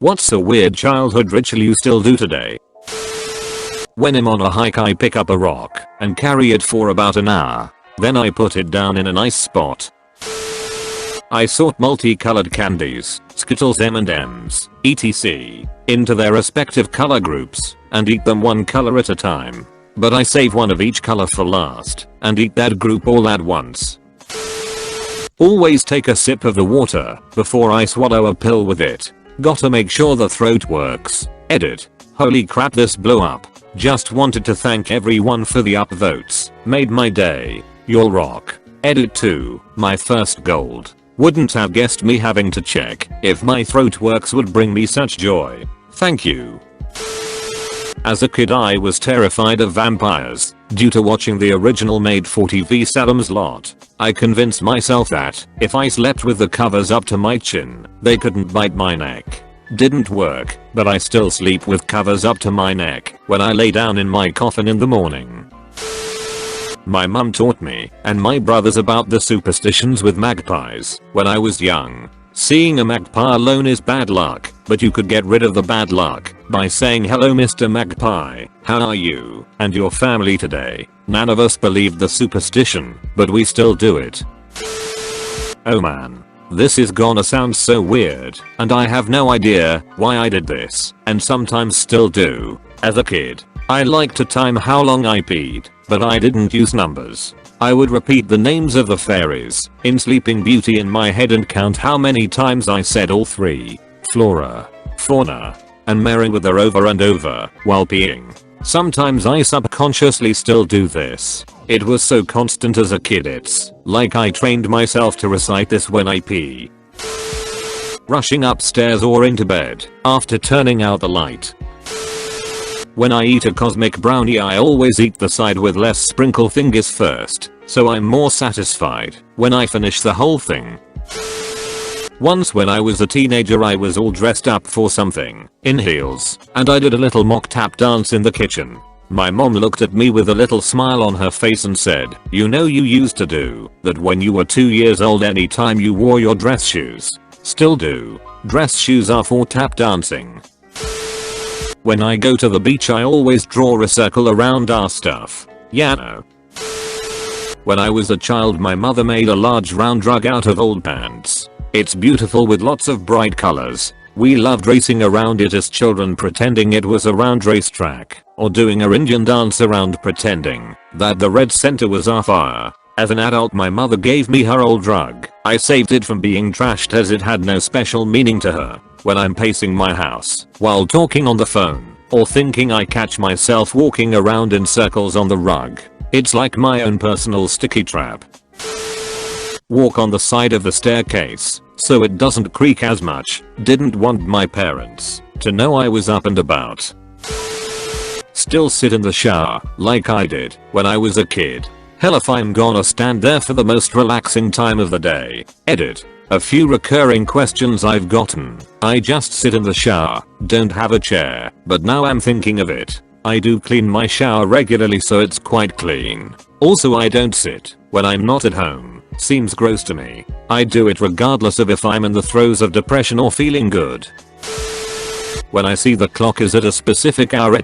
What's a weird childhood ritual you still do today? When I'm on a hike I pick up a rock and carry it for about an hour. Then I put it down in a nice spot. I sort multicolored candies, Skittles, M&Ms, etc. into their respective color groups and eat them one color at a time. But I save one of each color for last and eat that group all at once. Always take a sip of the water before I swallow a pill with it. Gotta make sure the throat works. Edit. Holy crap, this blew up. Just wanted to thank everyone for the upvotes. Made my day. You'll rock. Edit 2. My first gold. Wouldn't have guessed me having to check if my throat works would bring me such joy. Thank you. As a kid I was terrified of vampires. Due to watching the original made for TV Salem's Lot, I convinced myself that if I slept with the covers up to my chin, they couldn't bite my neck. Didn't work, but I still sleep with covers up to my neck when I lay down in my coffin in the morning. My mum taught me and my brothers about the superstitions with magpies when I was young. Seeing a magpie alone is bad luck, but you could get rid of the bad luck by saying, "Hello Mr. Magpie, how are you and your family today?" None of us believed the superstition, but we still do it. Oh man. This is gonna sound so weird, and I have no idea why I did this, and sometimes still do. As a kid, I liked to time how long I peed, but I didn't use numbers. I would repeat the names of the fairies in Sleeping Beauty in my head and count how many times I said all three: Flora, Fauna, and Merryweather over and over while peeing. Sometimes I subconsciously still do this. It was so constant as a kid, it's like I trained myself to recite this when I pee. Rushing upstairs or into bed after turning out the light. When I eat a cosmic brownie I always eat the side with less sprinkle fingers first, so I'm more satisfied when I finish the whole thing. Once when I was a teenager I was all dressed up for something, in heels, and I did a little mock tap dance in the kitchen. My mom looked at me with a little smile on her face and said, "You know you used to do that when you were 2 years old anytime you wore your dress shoes." Still do. Dress shoes are for tap dancing. When I go to the beach I always draw a circle around our stuff. Yeah, no. When I was a child my mother made a large round rug out of old pants. It's beautiful with lots of bright colors. We loved racing around it as children, pretending it was a round racetrack, or doing a Indian dance around pretending that the red center was our fire. As an adult my mother gave me her old rug. I saved it from being trashed as it had no special meaning to her. When I'm pacing my house while talking on the phone or thinking I catch myself walking around in circles on the rug. It's like my own personal sticky trap. Walk on the side of the staircase so it doesn't creak as much. Didn't want my parents to know I was up and about. Still sit in the shower like I did when I was a kid. Hell if I'm gonna stand there for the most relaxing time of the day. Edit. A few recurring questions I've gotten. I just sit in the shower, don't have a chair, but now I'm thinking of it. I do clean my shower regularly so it's quite clean. Also I don't sit when I'm not at home. Seems gross to me. I do it regardless of if I'm in the throes of depression or feeling good. When I see the clock is at a specific hour,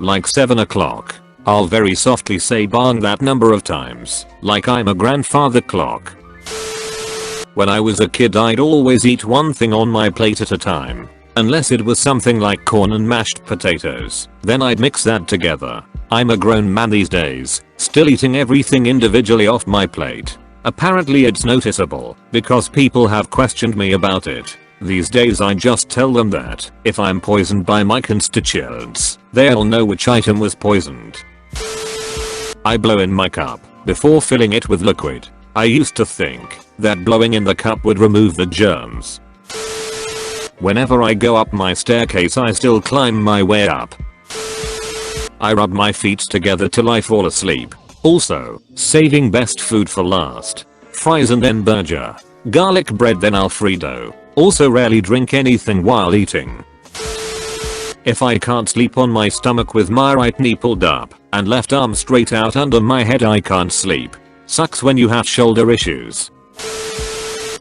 like 7 o'clock, I'll very softly say bang that number of times, like I'm a grandfather clock. When I was a kid I'd always eat one thing on my plate at a time. Unless it was something like corn and mashed potatoes, then I'd mix that together. I'm a grown man these days, still eating everything individually off my plate. Apparently it's noticeable, because people have questioned me about it. These days I just tell them that if I'm poisoned by my constituents, they'll know which item was poisoned. I blow in my cup before filling it with liquid. I used to think that blowing in the cup would remove the germs. Whenever I go up my staircase I still climb my way up. I rub my feet together till I fall asleep. Also, saving best food for last. Fries and then burger. Garlic bread then Alfredo. Also rarely drink anything while eating. If I can't sleep on my stomach with my right knee pulled up and left arm straight out under my head I can't sleep. Sucks when you have shoulder issues.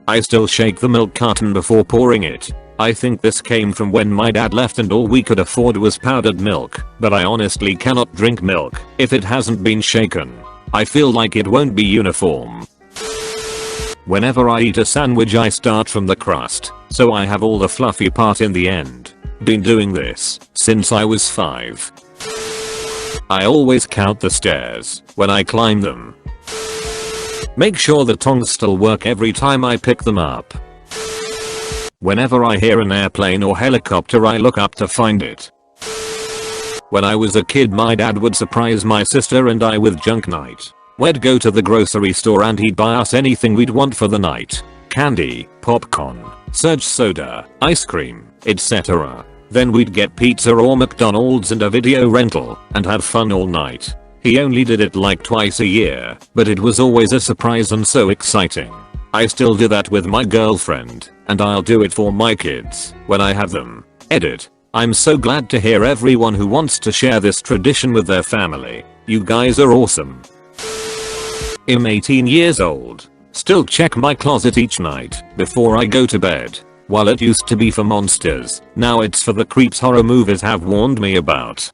I still shake the milk carton before pouring it. I think this came from when my dad left and all we could afford was powdered milk, but I honestly cannot drink milk if it hasn't been shaken. I feel like it won't be uniform. Whenever I eat a sandwich I start from the crust, so I have all the fluffy part in the end. Been doing this since I was 5. I always count the stairs when I climb them. Make sure the tongs still work every time I pick them up. Whenever I hear an airplane or helicopter I look up to find it. When I was a kid my dad would surprise my sister and I with junk night. We'd go to the grocery store and he'd buy us anything we'd want for the night. Candy, popcorn, surge soda, ice cream, etc. Then we'd get pizza or McDonald's and a video rental and have fun all night. He only did it like twice a year, but it was always a surprise and so exciting. I still do that with my girlfriend, and I'll do it for my kids when I have them. Edit. I'm so glad to hear everyone who wants to share this tradition with their family. You guys are awesome. I'm 18 years old. Still check my closet each night before I go to bed. While it used to be for monsters, now it's for the creeps horror movies have warned me about.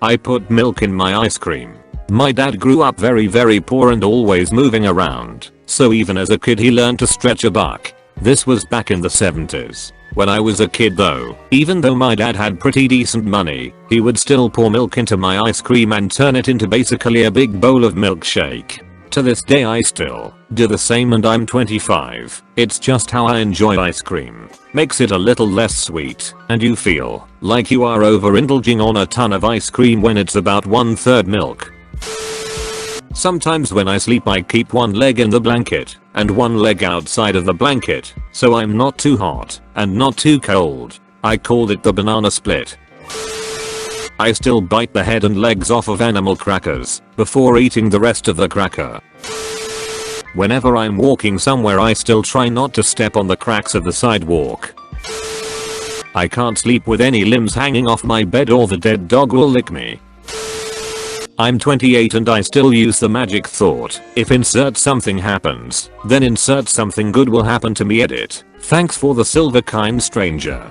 I put milk in my ice cream. My dad grew up very poor and always moving around, so even as a kid he learned to stretch a buck. This was back in the 70s. When I was a kid though, even though my dad had pretty decent money, he would still pour milk into my ice cream and turn it into basically a big bowl of milkshake. To this day I still do the same and I'm 25. It's just how I enjoy ice cream. Makes it a little less sweet, and you feel like you are overindulging on a ton of ice cream when it's about 1/3 milk. Sometimes when I sleep I keep one leg in the blanket and one leg outside of the blanket, so I'm not too hot and not too cold. I called it the banana split. I still bite the head and legs off of animal crackers before eating the rest of the cracker. Whenever I'm walking somewhere I still try not to step on the cracks of the sidewalk. I can't sleep with any limbs hanging off my bed or the dead dog will lick me. I'm 28 and I still use the magic thought, if insert something happens, then insert something good will happen to me. Edit. Thanks for the silver kind stranger.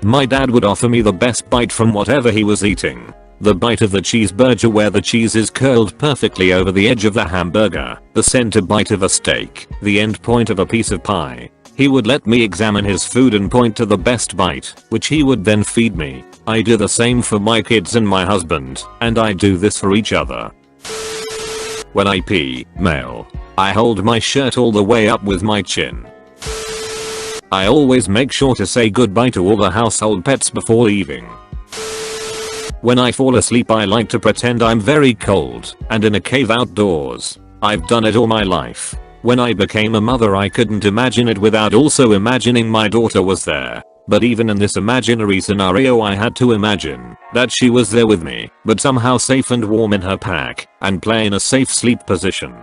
My dad would offer me the best bite from whatever he was eating. The bite of the cheeseburger where the cheese is curled perfectly over the edge of the hamburger, the center bite of a steak, the end point of a piece of pie. He would let me examine his food and point to the best bite, which he would then feed me. I do the same for my kids and my husband, and I do this for each other. When I pee, male, I hold my shirt all the way up with my chin. I always make sure to say goodbye to all the household pets before leaving. When I fall asleep I like to pretend I'm very cold and in a cave outdoors. I've done it all my life. When I became a mother I couldn't imagine it without also imagining my daughter was there. But even in this imaginary scenario I had to imagine that she was there with me, but somehow safe and warm in her pack, and play in a safe sleep position.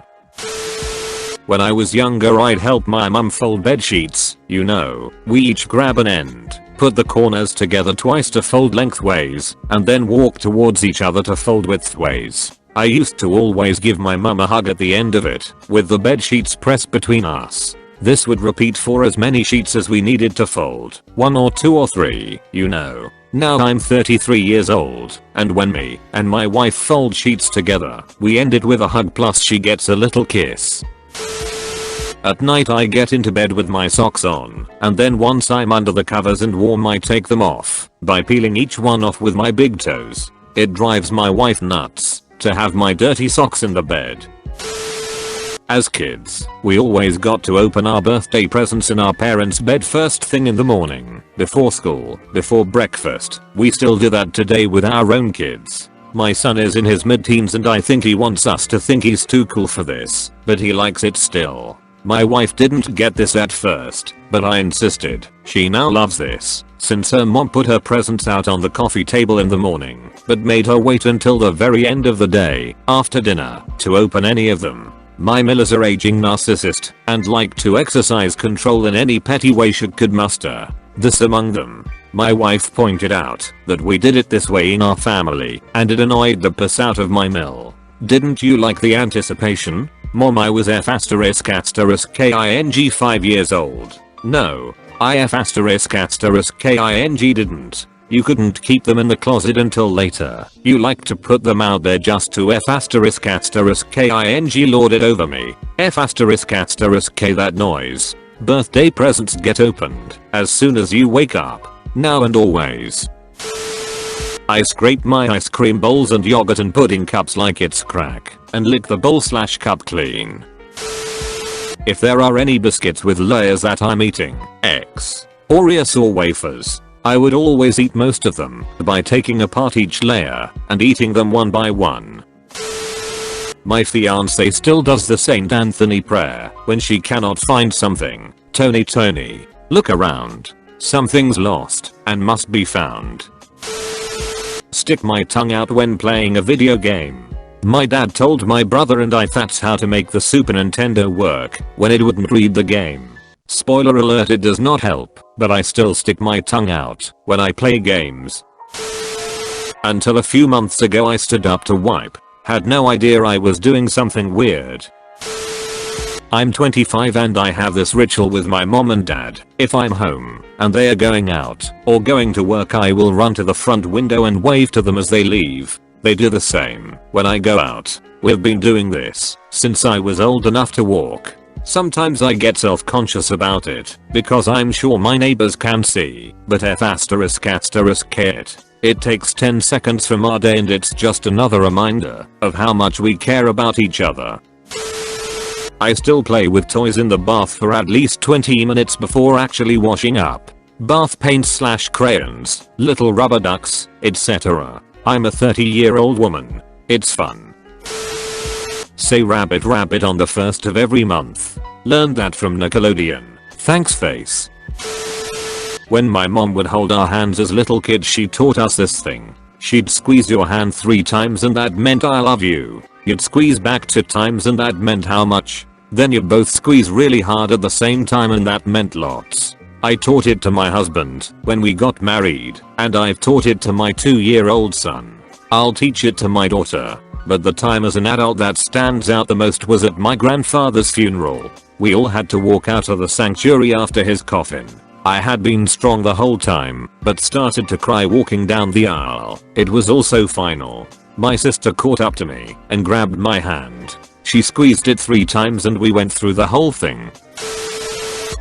When I was younger I'd help my mum fold bed sheets, you know, we each grab an end, put the corners together twice to fold lengthways, and then walk towards each other to fold widthways. I used to always give my mum a hug at the end of it, with the bed sheets pressed between us. This would repeat for as many sheets as we needed to fold, 1 or 2 or 3, you know. Now I'm 33 years old, and when me and my wife fold sheets together, we end it with a hug plus she gets a little kiss. At night I get into bed with my socks on, and then once I'm under the covers and warm I take them off by peeling each one off with my big toes. It drives my wife nuts to have my dirty socks in the bed. As kids, we always got to open our birthday presents in our parents' bed first thing in the morning, before school, before breakfast. We still do that today with our own kids. My son is in his mid-teens and I think he wants us to think he's too cool for this, but he likes it still. My wife didn't get this at first, but I insisted. She now loves this, since her mom put her presents out on the coffee table in the morning, but made her wait until the very end of the day, after dinner, to open any of them. My Millers are aging narcissist, and like to exercise control in any petty way she could muster. This among them. My wife pointed out that we did it this way in our family, and it annoyed the piss out of my Mill. Didn't you like the anticipation? Mom, I was F***ing king 5 years old. No, if asterisk asterisk king didn't. You couldn't keep them in the closet until later. You like to put them out there just to f asterisk asterisk king lord it over me. F asterisk asterisk k that noise. Birthday presents get opened as soon as you wake up. Now and always. I scrape my ice cream bowls and yogurt and pudding cups like it's crack and lick the bowl/cup clean. If there are any biscuits with layers that I'm eating, X, Oreos or wafers, I would always eat most of them by taking apart each layer and eating them one by one. My fiance still does the Saint Anthony prayer when she cannot find something. Tony, look around. Something's lost and must be found. Stick my tongue out when playing a video game. My dad told my brother and I that's how to make the Super Nintendo work when it wouldn't read the game. Spoiler alert, it does not help, but I still stick my tongue out when I play games. Until a few months ago I stood up to wipe. Had no idea I was doing something weird. I'm 25 and I have this ritual with my mom and dad. If I'm home and they are going out or going to work, I will run to the front window and wave to them as they leave. They do the same when I go out. We've been doing this since I was old enough to walk. Sometimes I get self-conscious about it because I'm sure my neighbors can see, but f asterisk asterisk it takes 10 seconds from our day and it's just another reminder of how much we care about each other. I still play with toys in the bath for at least 20 minutes before actually washing up. Bath paints/crayons, little rubber ducks, etc. I'm a 30-year-old woman. It's fun. Say rabbit on the 1st of every month. Learned that from Nickelodeon. Thanks face. When my mom would hold our hands as little kids, she taught us this thing. She'd squeeze your hand 3 times and that meant I love you. You'd squeeze back 2 times and that meant how much. Then you'd both squeeze really hard at the same time and that meant lots. I taught it to my husband when we got married, and I've taught it to my 2-year-old son. I'll teach it to my daughter. But the time as an adult that stands out the most was at my grandfather's funeral. We all had to walk out of the sanctuary after his coffin. I had been strong the whole time, but started to cry walking down the aisle. It was also final. My sister caught up to me and grabbed my hand. She squeezed it 3 times and we went through the whole thing.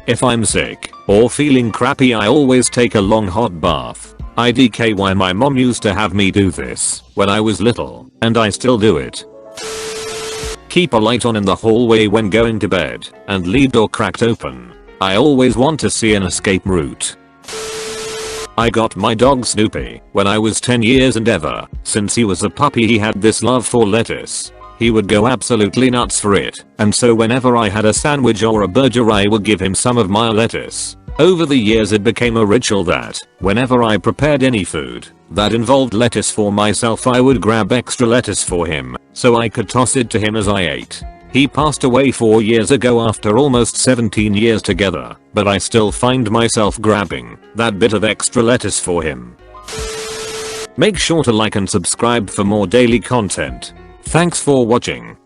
If I'm sick or feeling crappy, I always take a long hot bath. IDKY, my mom used to have me do this when I was little, and I still do it. Keep a light on in the hallway when going to bed, and leave door cracked open. I always want to see an escape route. I got my dog Snoopy when I was 10 years and ever since he was a puppy he had this love for lettuce. He would go absolutely nuts for it, and so whenever I had a sandwich or a burger I would give him some of my lettuce. Over the years it became a ritual that, whenever I prepared any food that involved lettuce for myself, I would grab extra lettuce for him so I could toss it to him as I ate. He passed away 4 years ago after almost 17 years together, but I still find myself grabbing that bit of extra lettuce for him. Make sure to like and subscribe for more daily content. Thanks for watching.